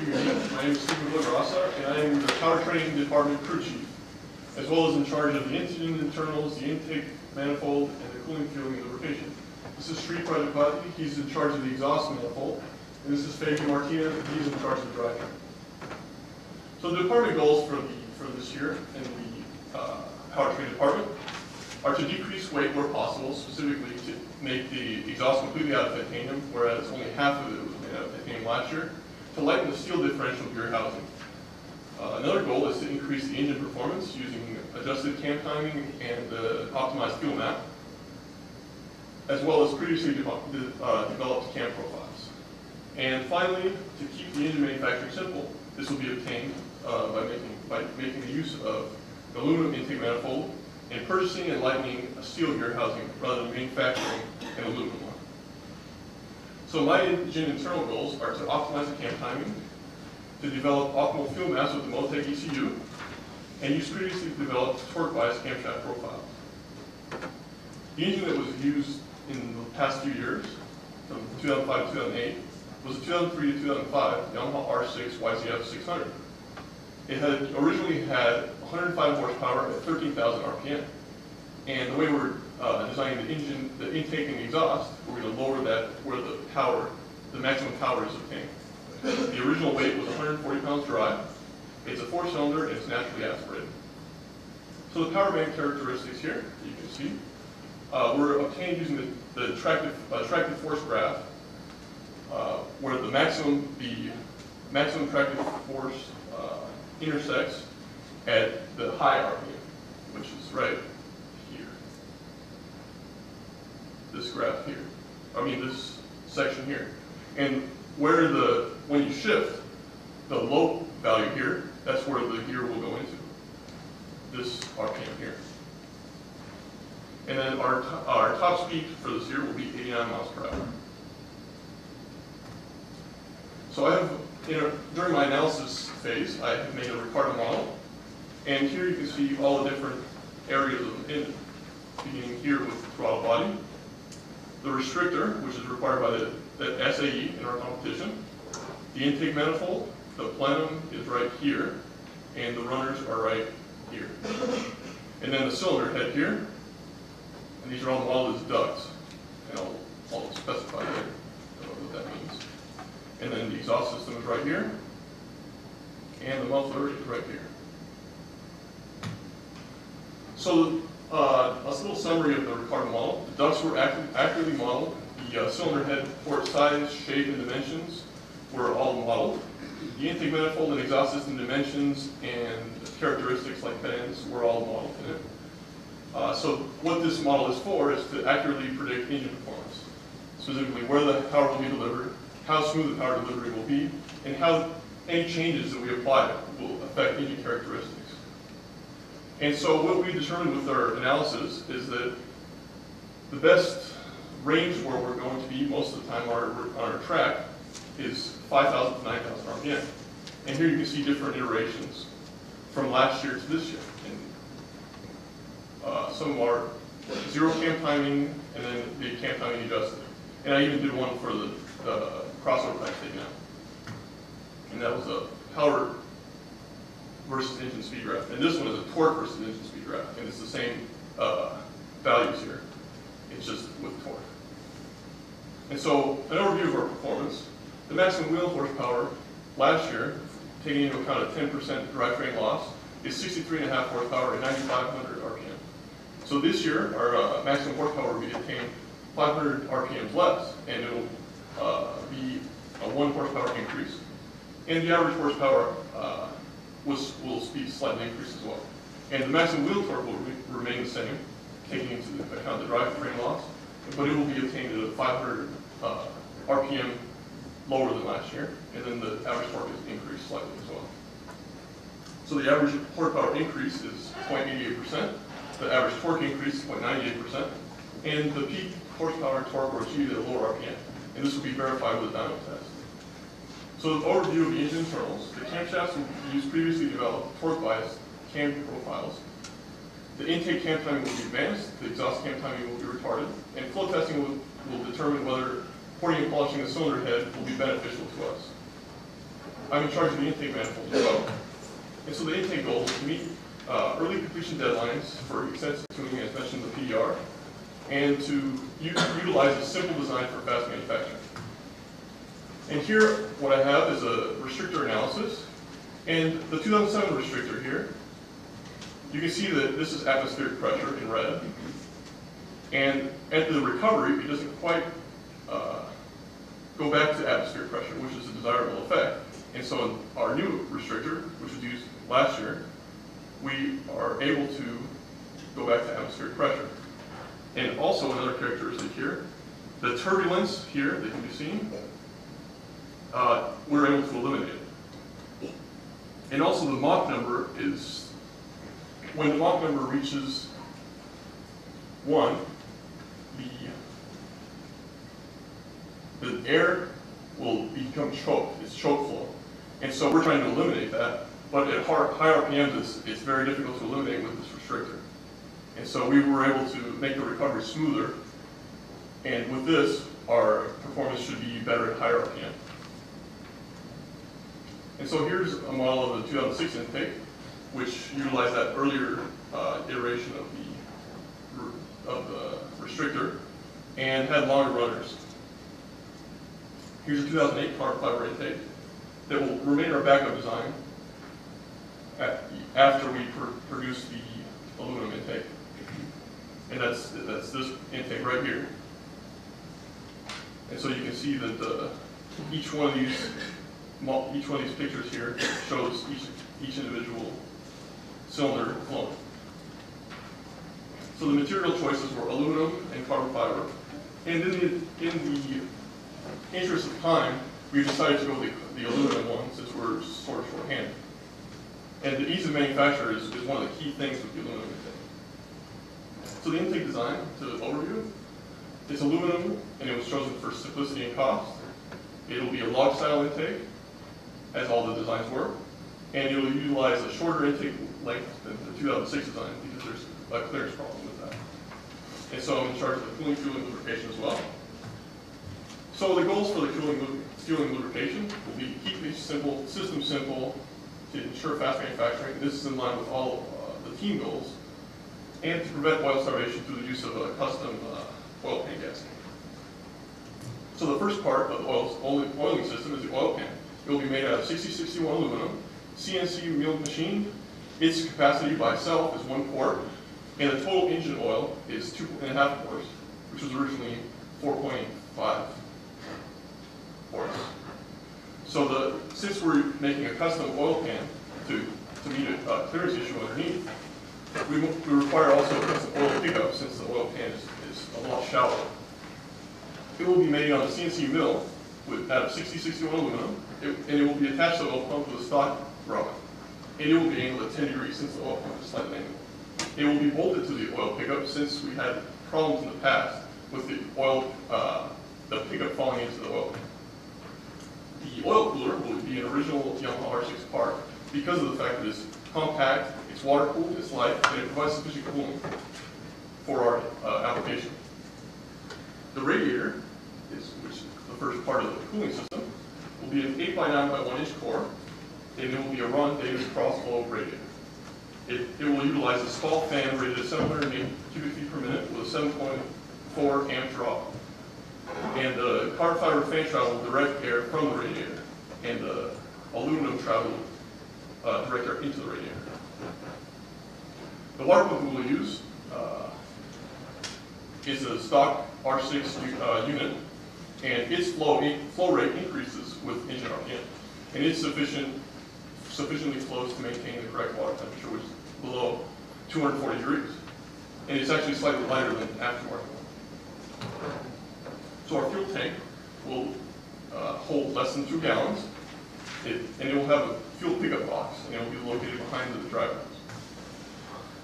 evening. My name is Stephen Villagrasa, and I am the Powertrain Department Crew Chief, as well as in charge of the engine internals, the intake manifold, and the cooling, fueling, and lubrication. This is Sri Prajapati. He's in charge of the exhaust manifold. And this is Fabian Martinez, and he's in charge of the drivetrain. So the department goals for this year in the Powertrain Department are to decrease weight where possible, specifically to make the exhaust completely out of titanium, whereas only half of it was made out of titanium last year, to lighten the steel differential gear housing. Another goal is to increase the engine performance using adjusted cam timing and optimized fuel map, as well as previously developed cam profiles. And finally, to keep the engine manufacturing simple, this will be obtained by making the use of an aluminum intake manifold and purchasing and lightening a steel gear housing rather than manufacturing an aluminum one. So my engine internal goals are to optimize the cam timing, to develop optimal fuel maps with the Motec ECU, and use previously developed torque-biased camshaft profiles. The engine that was used in the past few years, from 2005 to 2008, was the 2003 to 2005 Yamaha R6 YZF 600. It had originally had 105 horsepower at 13,000 RPM. And the way we're designing the engine, the intake and the exhaust, we're going to lower that where the maximum power is obtained. The original weight was 140 pounds dry. It's a 4-cylinder and it's naturally aspirated. So the power band characteristics here, you can see, were obtained using the attractive force graph, where the maximum attractive force intersects at the high RPM, which is right here. This graph here. This section here. And when you shift, the low value here, that's where the gear will go into. This RPM here. And then our top speed for this year will be 89 miles per hour. So I have, during my analysis phase, I have made a Ricardo model. And here you can see all the different areas of the engine, beginning here with the throttle body, the restrictor, which is required by the SAE in our competition, the intake manifold, the plenum is right here, and the runners are right here. And then the cylinder head here, and these are all modeled as ducts, and I'll specify later what that means. And then the exhaust system is right here, and the muffler is right here. So a little summary of the Ricardo model. The ducts were accurately modeled. The cylinder head port size, shape, and dimensions were all modeled. The intake manifold and exhaust system dimensions and characteristics like head ends were all modeled in it. So what this model is for is to accurately predict engine performance, specifically where the power will be delivered, how smooth the power delivery will be, and how any changes that we apply will affect engine characteristics. And so what we determined with our analysis is that the best range where we're going to be most of the time on our track is 5,000 to 9,000 RPM. And here you can see different iterations from last year to this year. And some are zero cam timing and then the cam timing adjusted. And I even did one for the crossover pack taken out. And that was a power versus engine speed graph. And this one is a torque versus engine speed graph. And it's the same values here. It's just with torque. And so an overview of our performance. The maximum wheel horsepower last year, taking into account a 10% drivetrain loss, is 63.5 horsepower at 9,500 RPM. So this year, our maximum horsepower will be attained 500 RPMs less, and it will be a 1 horsepower increase. And the average horsepower will be slightly increased as well. And the maximum wheel torque will remain the same, taking into account the drivetrain loss, but it will be obtained at a 500 RPM lower than last year, and then the average torque is increased slightly as well. So the average horsepower increase is 0.88%, the average torque increase is 0.98%, and the peak horsepower and torque were achieved at a lower RPM, and this will be verified with a dyno test. So the overview of the engine internals. The camshafts will use previously developed torque-biased cam profiles. The intake cam timing will be advanced, the exhaust cam timing will be retarded, and flow testing will determine whether porting and polishing the cylinder head will be beneficial to us. I'm in charge of the intake manifold as well. And so the intake goal is to meet early completion deadlines for extensive tuning, as mentioned in the CDR, and to utilize a simple design for fast manufacturing. And here, what I have is a restrictor analysis, and the 2007 restrictor here, you can see that this is atmospheric pressure in red, and at the recovery, it doesn't quite go back to atmospheric pressure, which is a desirable effect. And so in our new restrictor, which was used last year, we are able to go back to atmospheric pressure. And also another characteristic here, the turbulence here that can be seen, we're able to eliminate it. And also the Mach number is, when the Mach number reaches 1, the air will become choked, it's choke flow. And so we're trying to eliminate that, but at high RPMs, it's very difficult to eliminate with this restrictor. And so we were able to make the recovery smoother, and with this, our performance should be better at higher RPM. And so here's a model of the 2006 intake, which utilized that earlier iteration of the restrictor, and had longer runners. Here's a 2008 carbon fiber intake that will remain our backup design after we produce the aluminum intake. And that's this intake right here. And so you can see that each one of these pictures here shows each individual cylinder flowing. So the material choices were aluminum and carbon fiber. And in the interest of time, we've decided to go with the aluminum one since we're sort of short-handed. And the ease of manufacture is one of the key things with the aluminum intake. So the intake design, to overview, it's aluminum, and it was chosen for simplicity and cost. It'll be a log-style intake, as all the designs were, and it'll utilize a shorter intake length than the 2006 design because there's a clearance problem with that. And so I'm in charge of the cooling, fueling, lubrication as well. So the goals for the fueling lubrication will be keep these simple, system simple, to ensure fast manufacturing. This is in line with all the team goals, and to prevent oil starvation through the use of a custom oil pan gasket. So the first part of the oiling system is the oil pan. It will be made out of 6061 aluminum, CNC milled machined. Its capacity by itself is 1 quart, and the total engine oil is 2.5 quarts, which was originally 4.5 quarts. So since we're making a custom oil pan to meet a clearance issue underneath, we require also a custom oil pickup since the oil pan is a lot shallower. It will be made on a CNC mill out of 6061 aluminum, and it will be attached to the oil pump with a stock rod. And it will be angled at 10 degrees since the oil pump is slightly angled. It will be bolted to the oil pickup since we had problems in the past with the pickup falling into the oil. The oil cooler will be an original Yamaha R6 part because of the fact that it's compact, it's water cooled, it's light, and it provides sufficient cooling for our application. The radiator, which is the first part of the cooling system, will be an 8 by 9 by 1 inch core, and it will be a Ron Davis cross flow radiator. It will utilize a stall fan rated at 708 cubic feet per minute with a 7.4 amp draw. And the carbon fiber fan travel will direct air from the radiator, and the aluminum travel direct air into the radiator. The water pump we will use is a stock R6 unit, and its flow rate increases with engine RPM, and it's sufficiently flows to maintain the correct water temperature, which is below 240 degrees. And it's actually slightly lighter than aftermarket. So our fuel tank will hold less than 2 gallons, and it will have a fuel pickup box, and it will be located behind the driver.